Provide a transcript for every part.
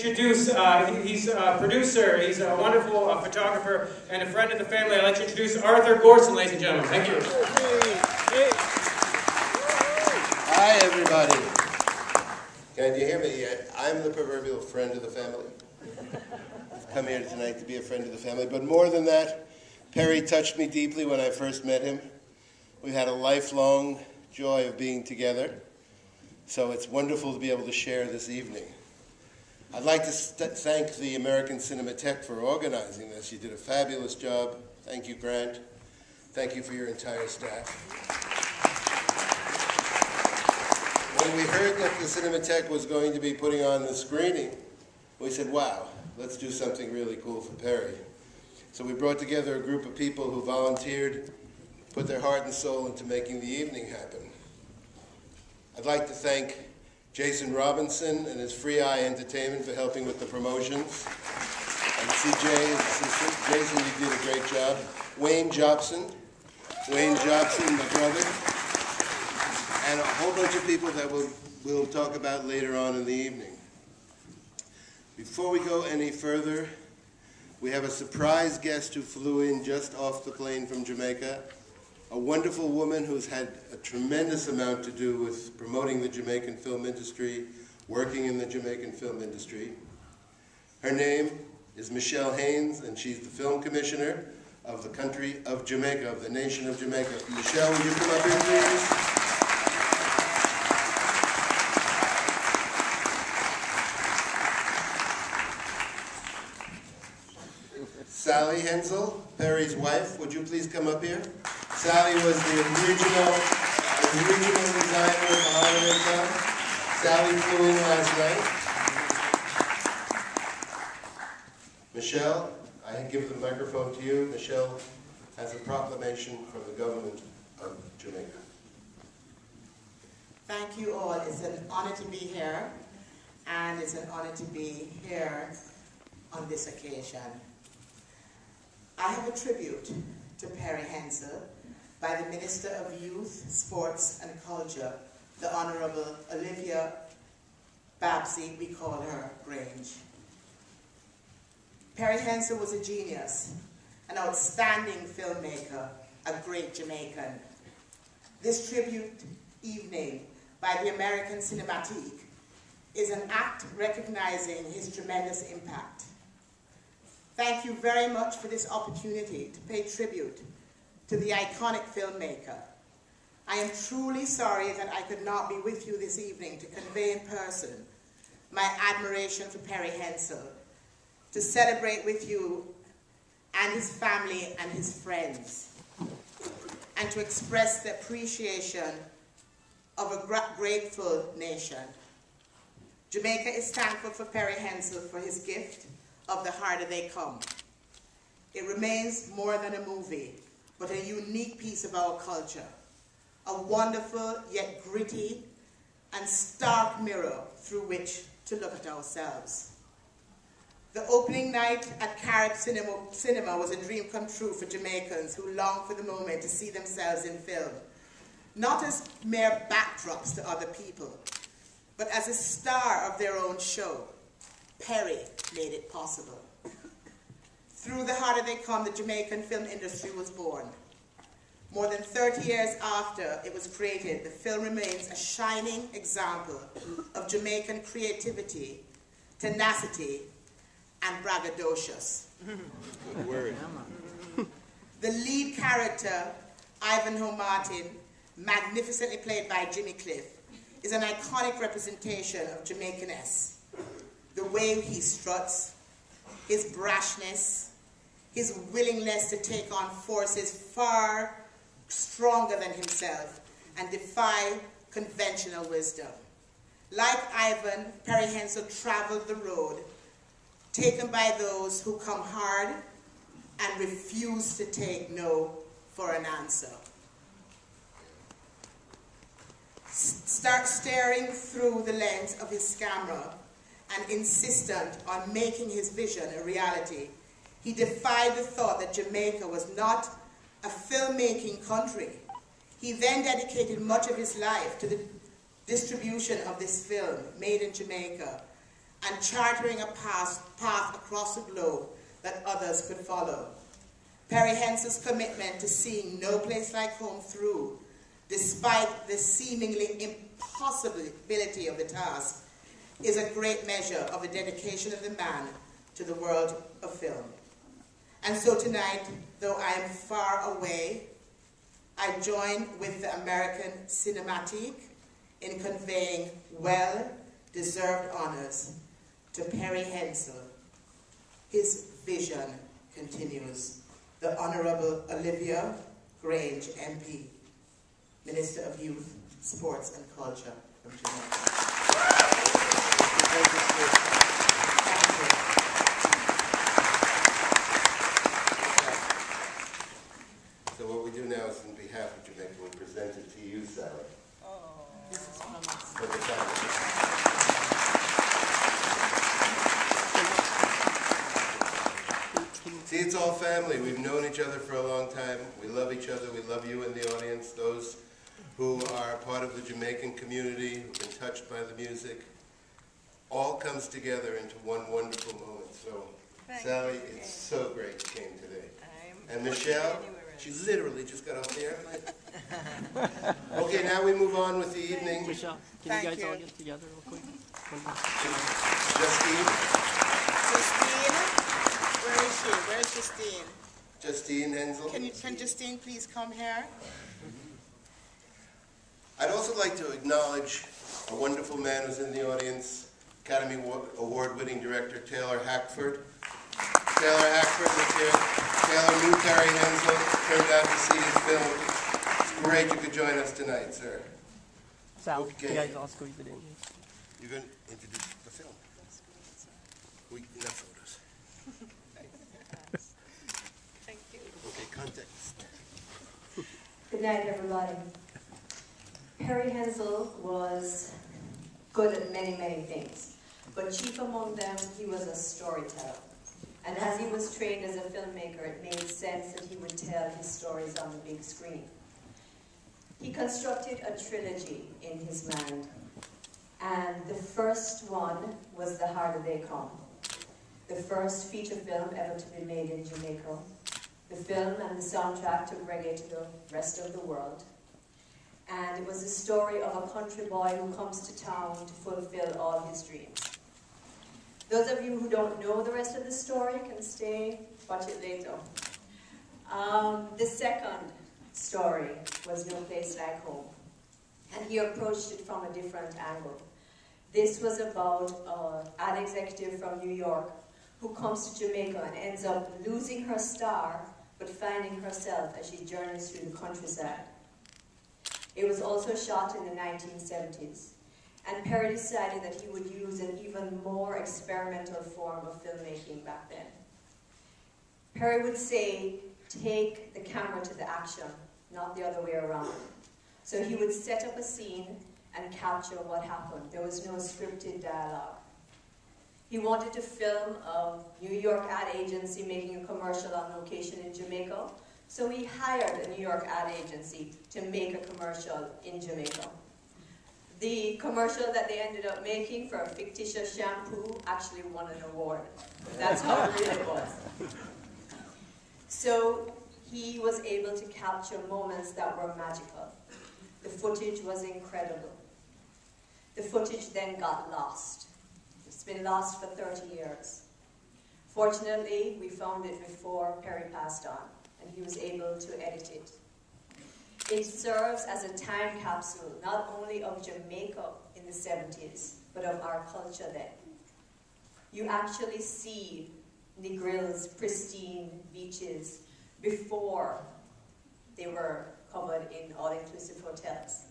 introduce, he's a producer, he's a wonderful photographer, and a friend of the family. I'd like to introduce Arthur Gorson, ladies and gentlemen. Thank you. Hi, everybody. Can you hear me? I'm the proverbial friend of the family. I've come here tonight to be a friend of the family, but more than that, Perry touched me deeply when I first met him. We've had a lifelong joy of being together, so it's wonderful to be able to share this evening. I'd like to thank the American Cinematheque for organizing this. You did a fabulous job. Thank you, Grant. Thank you for your entire staff. When we heard that the Cinematheque was going to be putting on the screening, we said, wow, let's do something really cool for Perry. So we brought together a group of people who volunteered, put their heart and soul into making the evening happen. I'd like to thank Jason Robinson and his Free Eye Entertainment for helping with the promotions. And CJ, his assistant. Jason, you did a great job. Wayne Jobson, my brother. And a whole bunch of people that we'll talk about later on in the evening. Before we go any further, we have a surprise guest who flew in just off the plane from Jamaica, a wonderful woman who's had a tremendous amount to do with promoting the Jamaican film industry, working in the Jamaican film industry. Her name is Michelle Haynes, and she's the film commissioner of the country of Jamaica, of the nation of Jamaica. Michelle, would you come up here, please? Sally Henzel, Perry's wife, would you please come up here? Sally was the regional designer of the Hollywood Arthur. Sally flew in last night. Michelle, I give the microphone to you. Michelle has a proclamation from the government of Jamaica. Thank you all. It's an honor to be here, and it's an honor to be here on this occasion. I have a tribute to Perry Hansel by the Minister of Youth, Sports and Culture, the Honorable Olivia Babsy, we call her Grange. Perry Hansel was a genius, an outstanding filmmaker, a great Jamaican. This tribute evening by the American Cinematheque is an act recognizing his tremendous impact. Thank you very much for this opportunity to pay tribute to the iconic filmmaker. I am truly sorry that I could not be with you this evening to convey in person my admiration for Perry Hansel, to celebrate with you and his family and his friends, and to express the appreciation of a grateful nation. Jamaica is thankful for Perry Hansel for his gift of The Harder They Come. It remains more than a movie, but a unique piece of our culture, a wonderful yet gritty and stark mirror through which to look at ourselves. The opening night at Carib Cinema was a dream come true for Jamaicans who long for the moment to see themselves in film, not as mere backdrops to other people, but as a star of their own show. Perry made it possible. Through The Harder They Come, the Jamaican film industry was born. More than 30 years after it was created, the film remains a shining example of Jamaican creativity, tenacity, and braggadocious. Good word. The lead character, Ivanhoe Martin, magnificently played by Jimmy Cliff, is an iconic representation of Jamaicaness. The way he struts, his brashness, his willingness to take on forces far stronger than himself and defy conventional wisdom. Like Ivan, Perry Hansel traveled the road taken by those who come hard and refuse to take no for an answer. Start staring through the lens of his camera and insistent on making his vision a reality, he defied the thought that Jamaica was not a filmmaking country. He then dedicated much of his life to the distribution of this film, made in Jamaica, and chartering a path across the globe that others could follow. Perry Hensel's commitment to seeing No Place Like Home through, despite the seemingly impossibility of the task, is a great measure of the dedication of the man to the world of film. And so tonight, though I am far away, I join with the American Cinematheque in conveying well-deserved honors to Perry Hansel. His vision continues. The Honorable Olivia Grange, MP, Minister of Youth, Sports and Culture from Jamaica. Thank you. So what we do now is, on behalf of Jamaica, we present it to you, Sally. Oh, this is from us. For the family. See, it's all family. We've known each other for a long time. We love each other. We love you in the audience, those who are part of the Jamaican community, who've been touched by the music. All comes together into one wonderful moment. So, Sally, it's so great you came today. And Michelle, she literally just got off the airplane. Okay, now we move on with the evening. Michelle, can you guys all get together real quick? Justine? Where is she? Where's Justine? Justine Henzell. Can Justine please come here? I'd also like to acknowledge a wonderful man who's in the audience, Academy Award-winning director Taylor Hackford. Taylor Hackford was here. Taylor knew Perry Hansel, turned out to see his film. It's great you could join us tonight, sir. Sal, Okay. you guys all squeeze it in. You're going to introduce the film. Enough photos. Thank you. Okay, context. Good night, everybody. Perry Hansel was good at many, many things, but chief among them, he was a storyteller. And as he was trained as a filmmaker, it made sense that he would tell his stories on the big screen. He constructed a trilogy in his mind, and the first one was The Harder They Come, the first feature film ever to be made in Jamaica. The film and the soundtrack took reggae to the rest of the world. And it was the story of a country boy who comes to town to fulfill all his dreams. Those of you who don't know the rest of the story can stay, watch it later. The second story was No Place Like Home. And he approached it from a different angle. This was about an ad executive from New York who comes to Jamaica and ends up losing her star, but finding herself as she journeys through the countryside. It was also shot in the 1970s, and Perry decided that he would use an even more experimental form of filmmaking back then. Perry would say, take the camera to the action, not the other way around. So he would set up a scene and capture what happened. There was no scripted dialogue. He wanted to film a New York ad agency making a commercial on location in Jamaica, so he hired a New York ad agency to make a commercial in Jamaica. The commercial that they ended up making for a fictitious shampoo actually won an award. That's how it really was. So he was able to capture moments that were magical. The footage was incredible. The footage then got lost. It's been lost for 30 years. Fortunately, we found it before Perry passed on, and he was able to edit it. It serves as a time capsule, not only of Jamaica in the 70s, but of our culture then. You actually see Negril's pristine beaches before they were covered in all-inclusive hotels.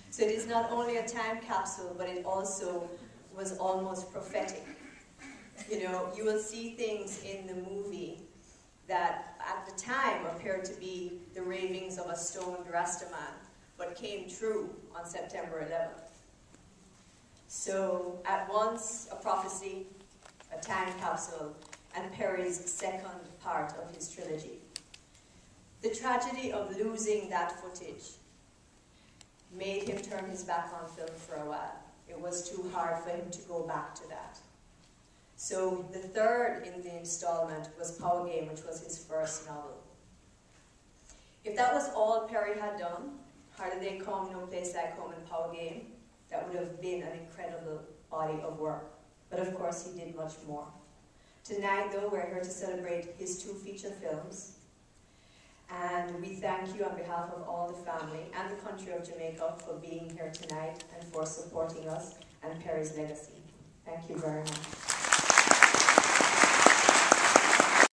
So it is not only a time capsule, but it also was almost prophetic. You know, you will see things in the movie that at the time appeared to be the ravings of a stoned Rastaman, but came true on September 11th. So at once a prophecy, a time capsule, and Perry's second part of his trilogy. The tragedy of losing that footage made him turn his back on film for a while. It was too hard for him to go back to that. So the third in the installment was Power Game, which was his first novel. If that was all Perry had done, How Did They Come, No Place Like Home, and Power Game, that would have been an incredible body of work. But of course, he did much more. Tonight, though, we're here to celebrate his 2 feature films. And we thank you on behalf of all the family and the country of Jamaica for being here tonight and for supporting us and Perry's legacy. Thank you very much.